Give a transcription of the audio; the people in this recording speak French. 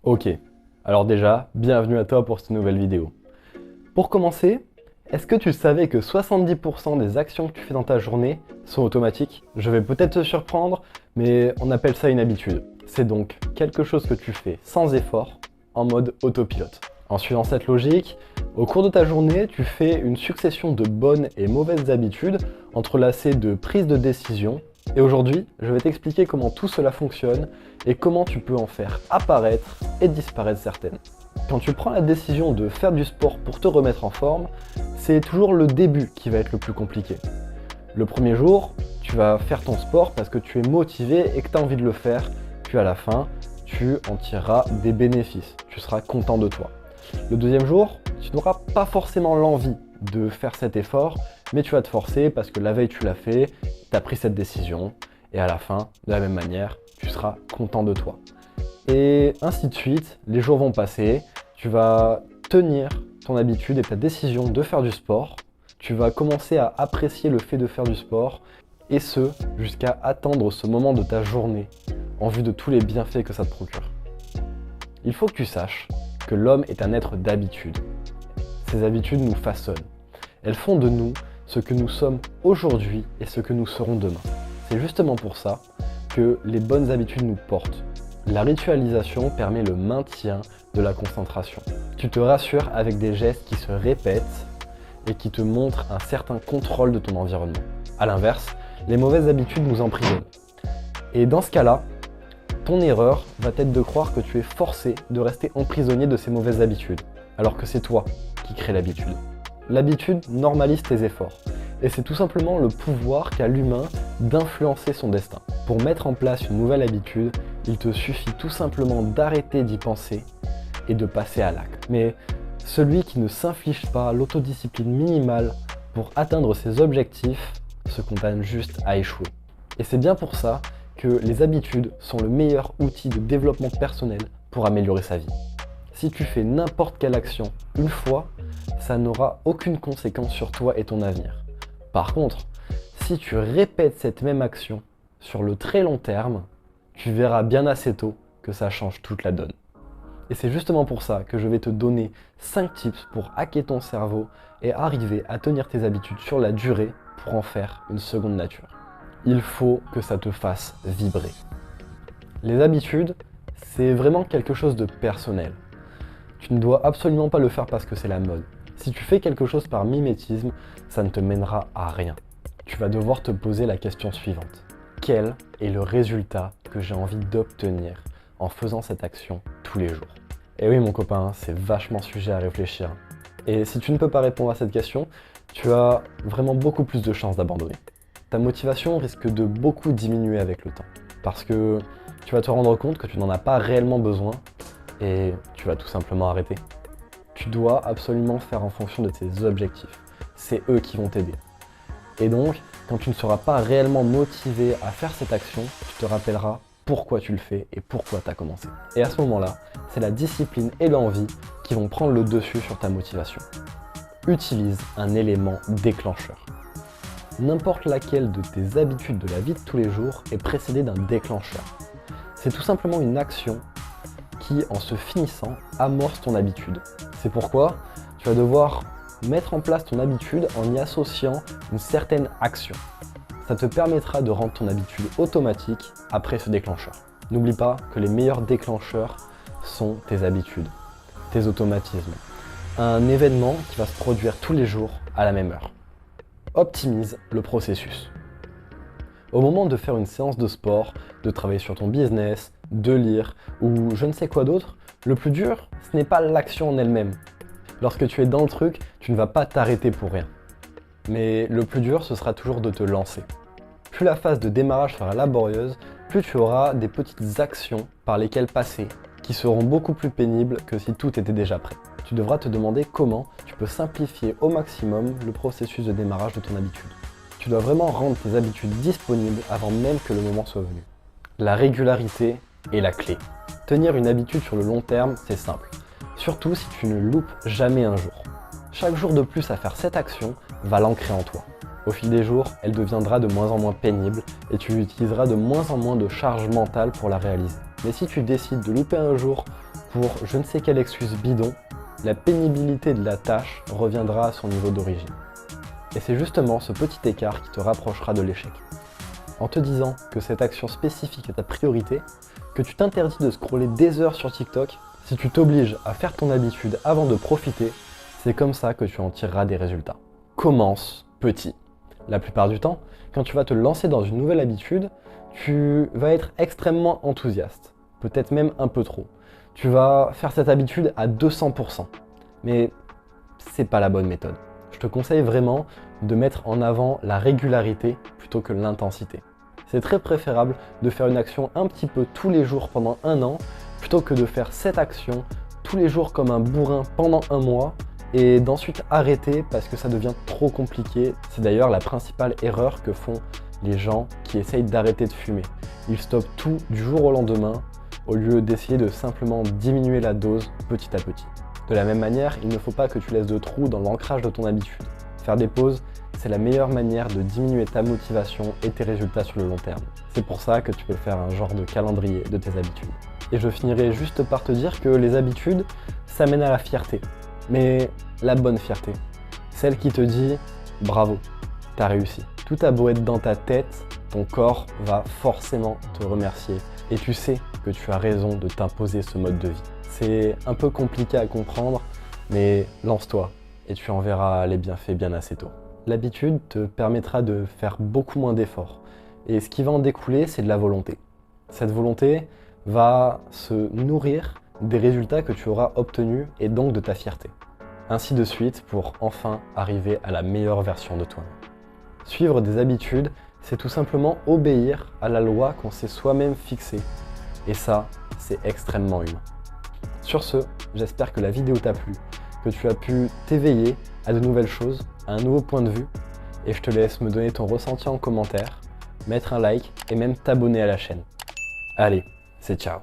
Ok, alors déjà, bienvenue à toi pour cette nouvelle vidéo. Pour commencer, est-ce que tu savais que 70% des actions que tu fais dans ta journée sont automatiques? Je vais peut-être te surprendre, mais on appelle ça une habitude. C'est donc quelque chose que tu fais sans effort, en mode autopilote. En suivant cette logique, au cours de ta journée, tu fais une succession de bonnes et mauvaises habitudes entrelacées de prises de décision. Et aujourd'hui, je vais t'expliquer comment tout cela fonctionne et comment tu peux en faire apparaître et disparaître certaines. Quand tu prends la décision de faire du sport pour te remettre en forme, c'est toujours le début qui va être le plus compliqué. Le premier jour, tu vas faire ton sport parce que tu es motivé et que tu as envie de le faire, puis à la fin, tu en tireras des bénéfices, tu seras content de toi. Le deuxième jour, tu n'auras pas forcément l'envie de faire cet effort, mais tu vas te forcer parce que la veille tu l'as fait, tu as pris cette décision, et à la fin, de la même manière, tu seras content de toi. Et ainsi de suite, les jours vont passer, tu vas tenir ton habitude et ta décision de faire du sport, tu vas commencer à apprécier le fait de faire du sport, et ce, jusqu'à attendre ce moment de ta journée, en vue de tous les bienfaits que ça te procure. Il faut que tu saches que l'homme est un être d'habitude. Ces habitudes nous façonnent. Elles font de nous ce que nous sommes aujourd'hui et ce que nous serons demain. C'est justement pour ça que les bonnes habitudes nous portent. La ritualisation permet le maintien de la concentration. Tu te rassures avec des gestes qui se répètent et qui te montrent un certain contrôle de ton environnement. A l'inverse, les mauvaises habitudes nous emprisonnent. Et dans ce cas-là, ton erreur va être de croire que tu es forcé de rester emprisonné de ces mauvaises habitudes, alors que c'est toi qui crée l'habitude. L'habitude normalise tes efforts, et c'est tout simplement le pouvoir qu'a l'humain d'influencer son destin. Pour mettre en place une nouvelle habitude, il te suffit tout simplement d'arrêter d'y penser et de passer à l'acte. Mais celui qui ne s'inflige pas l'autodiscipline minimale pour atteindre ses objectifs se condamne juste à échouer. Et c'est bien pour ça que les habitudes sont le meilleur outil de développement personnel pour améliorer sa vie. Si tu fais n'importe quelle action une fois, ça n'aura aucune conséquence sur toi et ton avenir. Par contre, si tu répètes cette même action sur le très long terme, tu verras bien assez tôt que ça change toute la donne. Et c'est justement pour ça que je vais te donner 5 tips pour hacker ton cerveau et arriver à tenir tes habitudes sur la durée pour en faire une seconde nature. Il faut que ça te fasse vibrer. Les habitudes, c'est vraiment quelque chose de personnel. Tu ne dois absolument pas le faire parce que c'est la mode. Si tu fais quelque chose par mimétisme, ça ne te mènera à rien. Tu vas devoir te poser la question suivante. Quel est le résultat que j'ai envie d'obtenir en faisant cette action tous les jours? Et oui mon copain, c'est vachement sujet à réfléchir. Et si tu ne peux pas répondre à cette question, tu as vraiment beaucoup plus de chances d'abandonner. Ta motivation risque de beaucoup diminuer avec le temps. Parce que tu vas te rendre compte que tu n'en as pas réellement besoin et tu vas tout simplement arrêter. Tu dois absolument faire en fonction de tes objectifs. C'est eux qui vont t'aider. Et donc, quand tu ne seras pas réellement motivé à faire cette action, tu te rappelleras pourquoi tu le fais et pourquoi tu as commencé. Et à ce moment-là, c'est la discipline et l'envie qui vont prendre le dessus sur ta motivation. Utilise un élément déclencheur. N'importe laquelle de tes habitudes de la vie de tous les jours est précédée d'un déclencheur. C'est tout simplement une action qui, en se finissant, amorce ton habitude. C'est pourquoi tu vas devoir mettre en place ton habitude en y associant une certaine action. Ça te permettra de rendre ton habitude automatique après ce déclencheur. N'oublie pas que les meilleurs déclencheurs sont tes habitudes, tes automatismes. Un événement qui va se produire tous les jours à la même heure. Optimise le processus. Au moment de faire une séance de sport, de travailler sur ton business, de lire ou je ne sais quoi d'autre, le plus dur, ce n'est pas l'action en elle-même. Lorsque tu es dans le truc, tu ne vas pas t'arrêter pour rien. Mais le plus dur, ce sera toujours de te lancer. Plus la phase de démarrage sera laborieuse, plus tu auras des petites actions par lesquelles passer, qui seront beaucoup plus pénibles que si tout était déjà prêt. Tu devras te demander comment tu peux simplifier au maximum le processus de démarrage de ton habitude. Tu dois vraiment rendre tes habitudes disponibles avant même que le moment soit venu. La régularité est la clé. Tenir une habitude sur le long terme, c'est simple. Surtout si tu ne loupes jamais un jour. Chaque jour de plus à faire cette action va l'ancrer en toi. Au fil des jours, elle deviendra de moins en moins pénible et tu utiliseras de moins en moins de charge mentale pour la réaliser. Mais si tu décides de louper un jour pour je ne sais quelle excuse bidon, la pénibilité de la tâche reviendra à son niveau d'origine. Et c'est justement ce petit écart qui te rapprochera de l'échec. En te disant que cette action spécifique est ta priorité, que tu t'interdis de scroller des heures sur TikTok, si tu t'obliges à faire ton habitude avant de profiter, c'est comme ça que tu en tireras des résultats. Commence petit. La plupart du temps, quand tu vas te lancer dans une nouvelle habitude, tu vas être extrêmement enthousiaste, peut-être même un peu trop. Tu vas faire cette habitude à 200%, mais c'est pas la bonne méthode. Je te conseille vraiment de mettre en avant la régularité plutôt que l'intensité. C'est très préférable de faire une action un petit peu tous les jours pendant un an, plutôt que de faire cette action tous les jours comme un bourrin pendant un mois et d'ensuite arrêter parce que ça devient trop compliqué. C'est d'ailleurs la principale erreur que font les gens qui essayent d'arrêter de fumer. Ils stoppent tout du jour au lendemain au lieu d'essayer de simplement diminuer la dose petit à petit. De la même manière, il ne faut pas que tu laisses de trous dans l'ancrage de ton habitude. Faire des pauses, c'est la meilleure manière de diminuer ta motivation et tes résultats sur le long terme. C'est pour ça que tu peux faire un genre de calendrier de tes habitudes. Et je finirai juste par te dire que les habitudes, ça mène à la fierté. Mais la bonne fierté. Celle qui te dit « bravo, t'as réussi ». Tout a beau être dans ta tête, ton corps va forcément te remercier. Et tu sais que tu as raison de t'imposer ce mode de vie. C'est un peu compliqué à comprendre, mais lance-toi et tu en verras les bienfaits bien assez tôt. L'habitude te permettra de faire beaucoup moins d'efforts. Et ce qui va en découler, c'est de la volonté. Cette volonté va se nourrir des résultats que tu auras obtenus et donc de ta fierté. Ainsi de suite pour enfin arriver à la meilleure version de toi-même. Suivre des habitudes, c'est tout simplement obéir à la loi qu'on s'est soi-même fixée. Et ça, c'est extrêmement humain. Sur ce, j'espère que la vidéo t'a plu, que tu as pu t'éveiller à de nouvelles choses, à un nouveau point de vue, et je te laisse me donner ton ressenti en commentaire, mettre un like et même t'abonner à la chaîne. Allez, c'est ciao.